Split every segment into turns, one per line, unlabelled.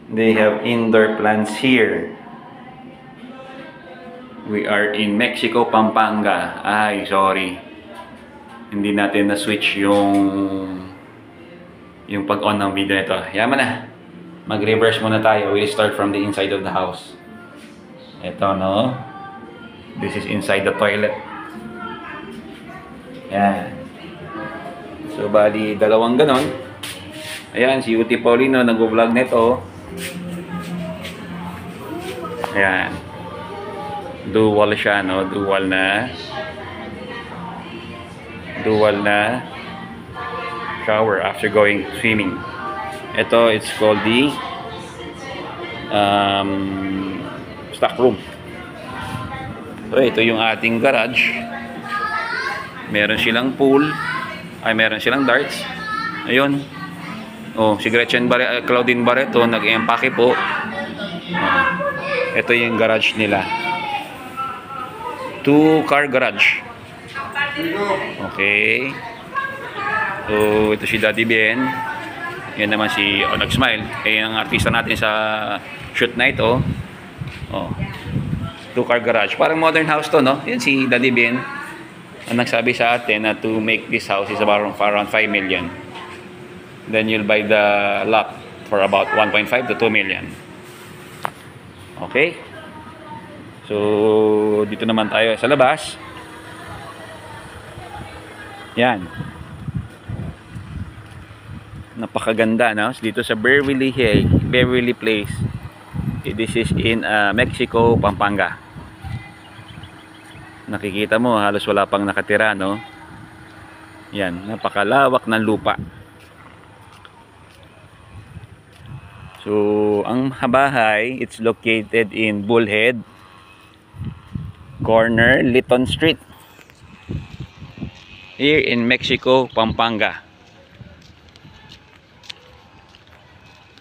They have indoor plants here. We are in Mexico, Pampanga. Ay, sorry. Hindi natin na-switch yung pag-on ng video nito. Yaman na. Mag-reverse muna tayo. We'll start from the inside of the house. Ito, no? This is inside the toilet. Yan. So, bali, dalawang ganon. Ayan, si Uti Paulino nag-vlog nito. Ayan. Dual siya, no? Dual na shower after going swimming. Ito, it's called the stock room. So, ito yung ating garage. Meron silang pool. Ay, meron silang darts. Ayun. Oh, si Claudine Barreto nag-empake po. Ito yung garage nila. 2-car garage. Okay. So, ito si Daddy Ben. Yan naman si nag-smile. Yan ang artista natin sa shoot na ito. Oh. 2-car garage. Parang modern house to, no? Yan si Daddy Ben. Ang nagsabi sa atin na to make this house is around 5 million. Then you'll buy the lot for about 1.5 to 2 million. Okay? So, dito naman tayo sa labas. Yan. Napakaganda, no? Dito sa Beverly Place. This is in Mexico, Pampanga. Nakikita mo, halos wala pang nakatira, no? Yan, napakalawak ng lupa. So, ang bahay, it's located in Bullhead Corner, Lytton Street. Here in Mexico, Pampanga.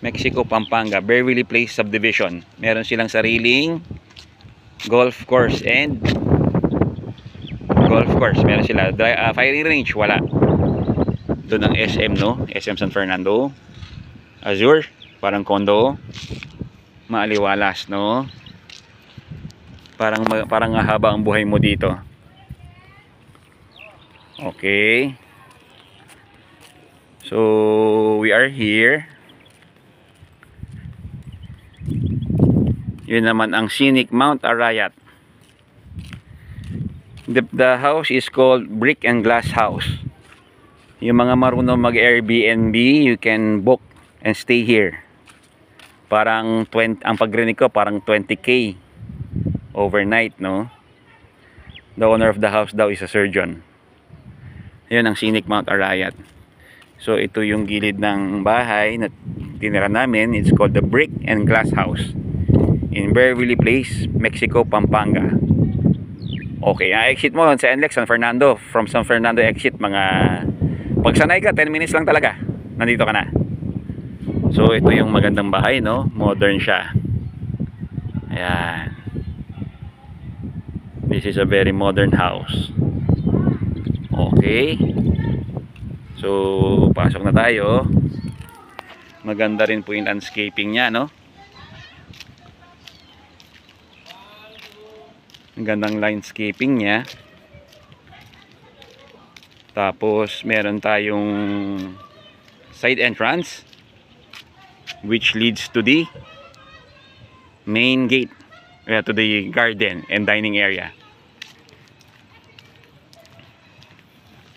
Mexico, Pampanga, Beverly Place Subdivision. Meron silang sariling golf course and meron sila. Firing range, wala. Doon ang SM, no? SM San Fernando. Azure, parang condo. Maaliwalas, no? Parang haba ang buhay mo dito. Okay. So, we are here. Yun naman ang scenic Mount Arayat. The house is called Brick and Glass House. Yung mga marunong mag-Airbnb, you can book and stay here. Parang ang pagrinig ko, parang 20K overnight, no? The owner of the house daw is a surgeon. Yun ang scenic Mount Arayat. So, ito yung gilid ng bahay na tinira namin. It's called the Brick and Glass House in Beverly Place, Mexico, Pampanga. Okay, exit mo sa NLEX San Fernando. From San Fernando exit, pagsanay ka, 10 minutes lang talaga. Nandito ka na. So, ito yung magandang bahay, no? Modern siya. Ayan. This is a very modern house. Okay. So, pasok na tayo. Maganda rin po yung landscaping niya, no? Ang gandang landscaping niya. Tapos meron tayong side entrance which leads to the main gate, to the garden and dining area.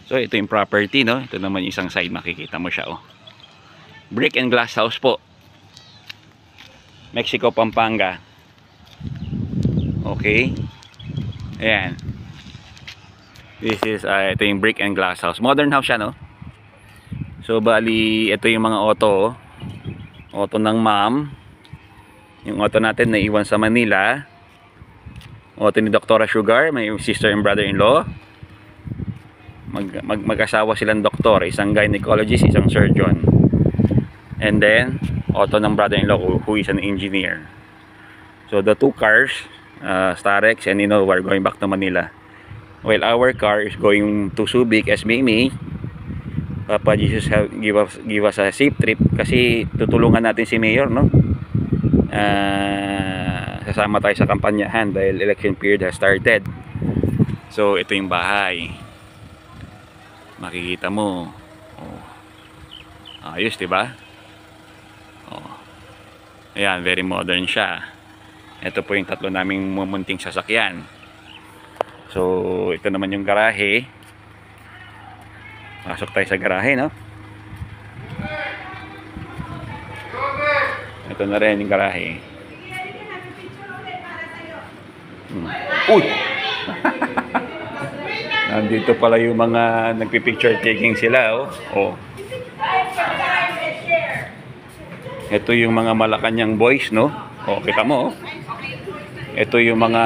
So ito yung property, no? Ito naman yung isang side, makikita mo siya, oh. Brick and Glass House po. Mexico, Pampanga. Okay. Ayan. This is ito yung Brick and Glass House. Modern house siya, no? So bali, ito yung mga auto. Auto ng ma'am. Yung auto natin na iwan sa Manila. Auto ni Dr. Sugar, may sister and brother-in-law. Mag-asawa silang doktor, isang gynecologist, isang surgeon. And then auto ng brother-in-law who is an engineer. So the two cars, Starex and we're going back to Manila. While our car is going to Subic as Mimi. Papa Jesus give us a safe trip kasi tutulungan natin si Mayor, no? sasama tayo sa kampanyahan dahil election period has started. So ito yung bahay, makikita mo. Oh. Ayos, diba? Oh. Ayan, very modern siya. Ito po yung tatlo naming mumunting sasakyan. So ito naman yung garahe. Pasok tayo sa garahe, no? Ito na rin yung garahe. Uy! Nandito pala yung mga nagpipicture taking sila, oh. Oh. Ito yung mga Malacanang boys, no? Oh, kita mo, oh. Ito yung mga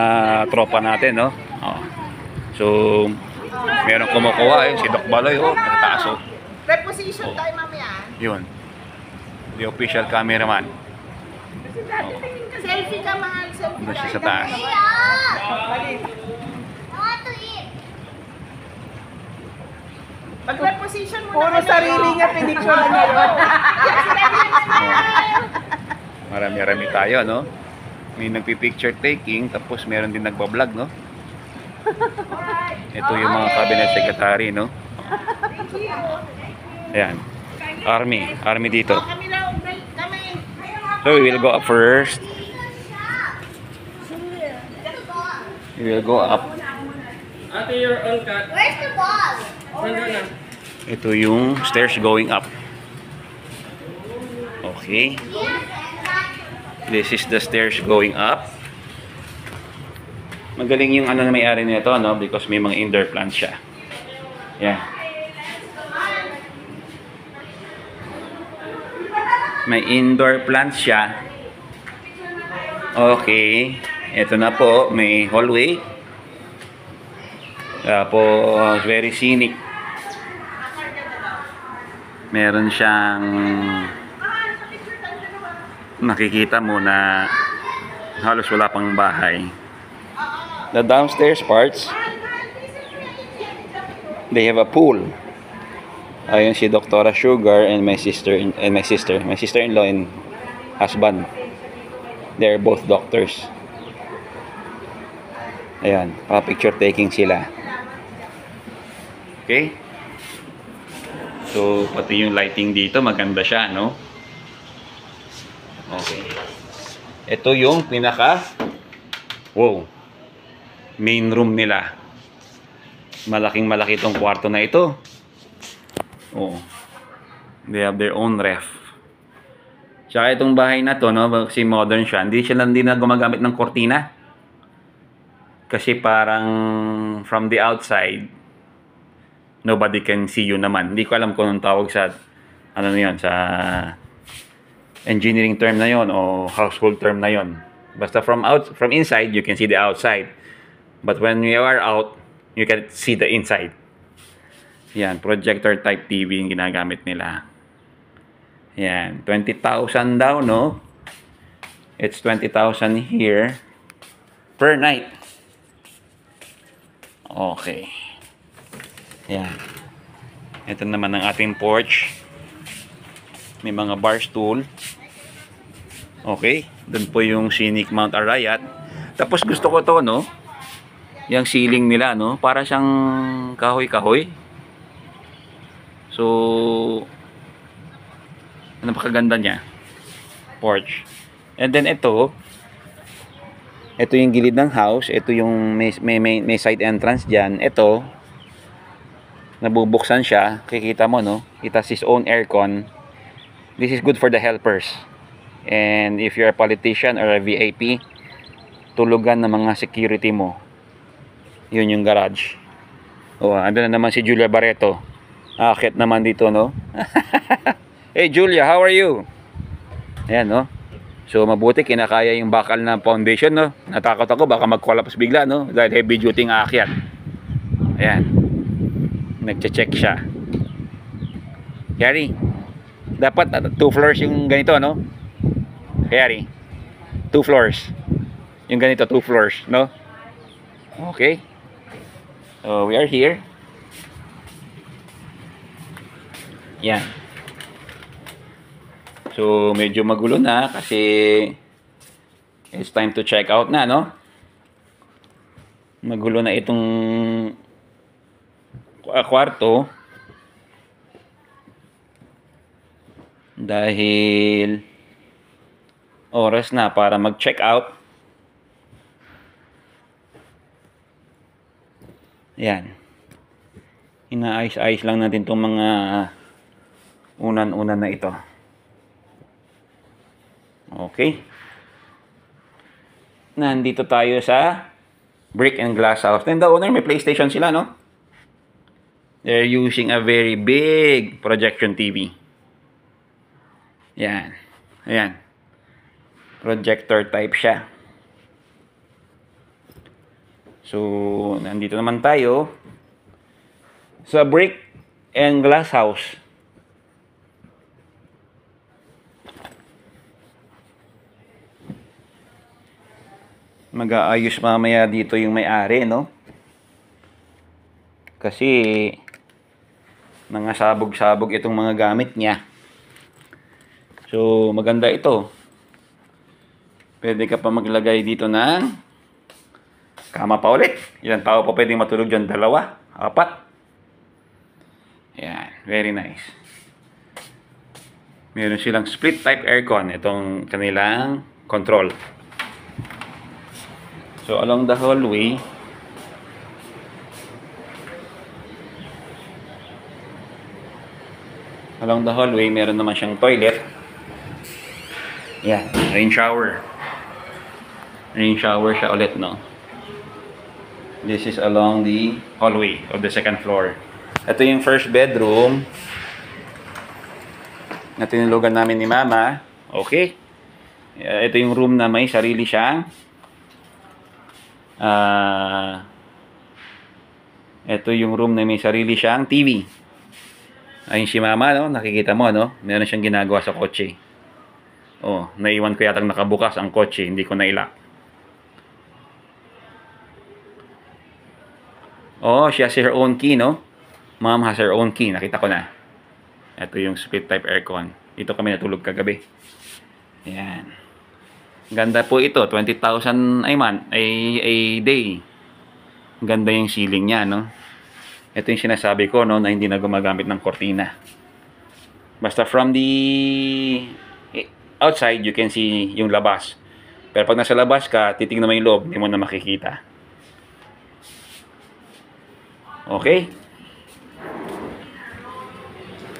tropa natin, no? Oh. So, meron kumukuha, eh. Si Doc Baloy, oh. Nakataas, oh.
Reposition
Oh.
tayo mamaya.
Yun. The official cameraman.
Oh. Selfie ka, mahal. Selfie
Doon siya
ka.
sa taas.
Pag-reposition mo
Puro sarili niya pinicture na yun.
Marami-rami tayo, no? May nagpi-picture taking, tapos meron din nagbablog, no? Ito yung mga cabinet secretary, no? Ayan. Army dito.
Kami na, kami.
So we will go up first. We will go up.
Ate, you're on cut.
Where's the ball?
Nandun na.
Ito yung stairs going up. Okay. This is the stairs going up. Magaling yung ano na may-ari nito, no? Because may mga indoor plants siya. Yeah. May indoor plants siya. Okay. Ito na po, may hallway. Tapos, very scenic. Meron siyang makikita mo na halos wala pang bahay. The downstairs parts, they have a pool. Ayun si Dr. Sugar and my sister-in-law and husband. They're both doctors. Ayan, pa-picture taking sila. Okay? So, pati yung lighting dito, maganda siya, no? Okay. Ito yung main room nila. Malaking-malaki itong kwarto na ito. Oh. They have their own ref. Tsaka itong bahay na to, no, kasi modern siya. Hindi na gumagamit ng kortina. Kasi parang from the outside, nobody can see you naman. Hindi ko alam kung anong tawag sa ano na yun, sa engineering term na yon o household term na yon. Basta from inside, you can see the outside. But when you are out, you can see the inside. Yan, projector type TV yung ginagamit nila. Yan, 20,000 daw, no? It's 20,000 here per night. Okay. Yan. Ito naman ang ating porch. May mga bar stool. Okay. Doon po yung scenic Mount Arayat. Tapos gusto ko to, no? Yung ceiling nila, no? Para siyang kahoy-kahoy. So, napakaganda niya. Porch. And then ito yung gilid ng house. Ito yung may side entrance dyan. Ito, nabubuksan siya. Kikita mo, no? It has its own aircon. This is good for the helpers. And if you're a politician or a VIP, tulugan ng mga security mo. Yun yung garage. Oh, andun na naman si Julia Barreto. Akit naman dito, no? Hey Julia, how are you? Ayan, no? So mabuti kinakaya yung bakal na foundation, no? Natakot ako baka mag-collapse bigla, no? Dahil heavy duty ang aakyat. Ayan. Nagche-check siya. Harry, dapat 2 floors yung ganito, no? Harry, 2 floors. Yung ganito, 2 floors, no? Okay. So we are here. Yan. So medyo magulo na kasi It's time to check out na, no? Magulo na itong kwarto. Dahil oras na para mag-check out. Yan. Inaayos-ayos lang natin itong mga unan-unan na ito. Okay. Nandito tayo sa Brick and Glass House. Then the owner, may PlayStation sila, no? They're using a very big projection TV. Yan. Ayan. Projector type siya. So, nandito naman tayo sa Brick and Glass House. Mag-aayos mamaya dito yung may-ari, no? Kasi nangasabog-sabog itong mga gamit niya. So, maganda ito. Pwede ka pa maglagay dito ng kama pa ulit. Ilang tao pa pwedeng matulog dyan? 2, 4. Yan, very nice. Meron silang split type aircon. Itong kanilang control. So, along the hallway, meron naman siyang toilet. Yan, rain shower. Rain shower siya ulit, no? This is along the hallway of the second floor. Ito yung first bedroom na tinulugan namin ni Mama. Okay. Ito yung room na may sarili siyang ito yung room na may sarili siyang TV. Ayun si Mama, no? Nakikita mo, no? Meron siyang ginagawa sa kotse. Oh, naiwan ko yatang nakabukas ang kotse, hindi ko nailak. Oh, she has her own key, no? Mom has her own key, nakita ko na. Ito yung split type aircon. Dito kami natulog kagabi. Ayan. Ganda po ito, 20,000 a day. Ganda yung ceiling niya, no? Ito yung sinasabi ko, no, na hindi na gumagamit ng kortina. Basta from the outside, you can see yung labas. Pero pag nasa labas ka, titignan mo yung loob, hindi mo na makikita. Okay?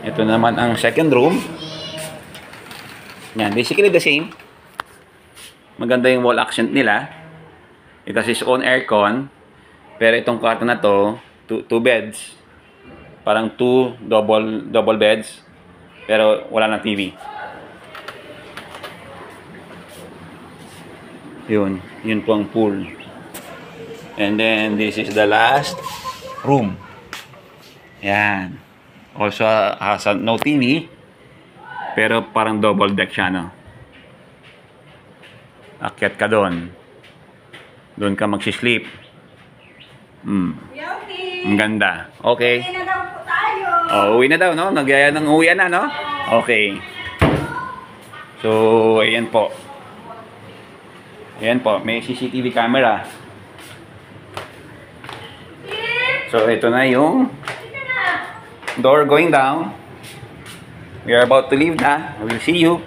Ito naman ang second room. Yan, basically the same. Maganda yung wall accent nila. It has its own aircon. Pero itong kwarto na to, two beds. Parang double beds. Pero wala nang TV. Yun po ang pool. And then this is the last room. Yan. Also has no TV. Pero parang double deck siya, no? Akyat ka doon. Doon ka magsisleep. Ang ganda. Okay.
Uwi na daw po tayo.
Oh, uwi na daw, no? Nagyaya ng uwian na, no? Okay. So, ayan po. Ayan po, may CCTV camera. So, ito na yung door going down. We are about to leave na. We will see you.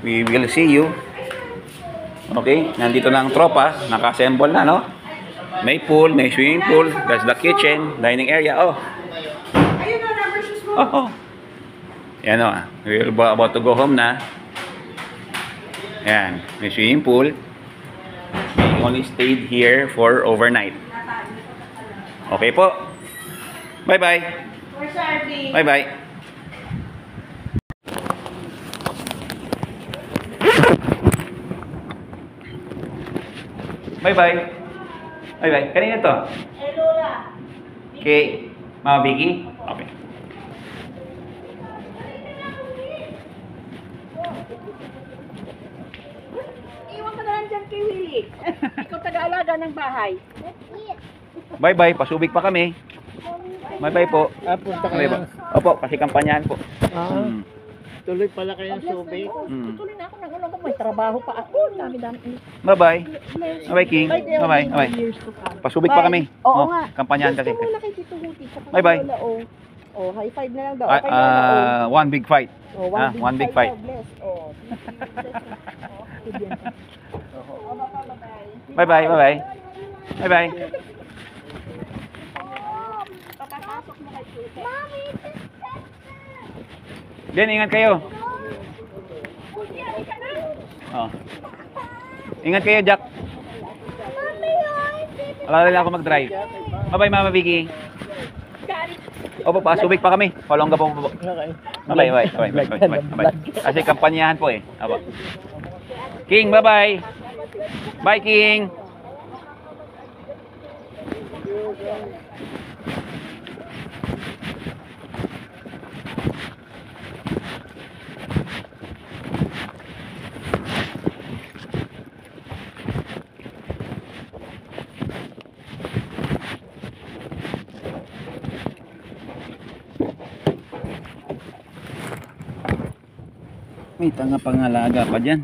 We will see you. Okay, nandito na ang tropa. Naka-assemble na, no? May pool, may swimming pool. That's the kitchen, dining area. Oh.
Ayun na, number shoes mo.
Oh. Yan o. We're about to go home na. Yan. May swimming pool. We only stayed here for overnight. Okay po. Bye-bye.
For serving.
Bye-bye. Bye-bye. Bye-bye. Kanina to?
Eh, Lola.
Kay Mama Vicky? Okay.
Iwan ka na lang dyan kay Willie. Ikaw taga-alaga ng bahay.
Bye-bye. Pasubig pa kami. Bye-bye po.
Punta ka
Bye-bye.
na.
Opo, kasi kampanyahan po.
Ah. Tuloy pala kayo ng subi.
Tutuloy na ako ng ulang ko. May trabaho pa ako. Dami-dami.
Bye-bye. Bye-bye, King. Bye-bye. Bye-bye.
Years to come.
Pasubik pa kami.
Oo nga.
Kampanyahan kasi.
Gusto mo na kay Tito Huti.
Bye-bye.
Oh, high five na lang daw. Okay na lang.
One big fight.
Oh,
one big fight.
daw, bless. Oh.
Bye-bye. Bye-bye. Bye-bye.
Papasok mo kay Tito.
Bien, ingat kayo. Oh. Ingat kayo, Jack. Wala rin ako mag-drive. Bye-bye, Mama Vicky. Opo, pasubik pa kami. Palongga po po.
Okay.
Bye-bye, bye-bye, bye-bye, bye-bye. Kasi kampanyahan po eh. Opo. King, bye-bye. Bye, King. May tanga pangalaga pa dyan.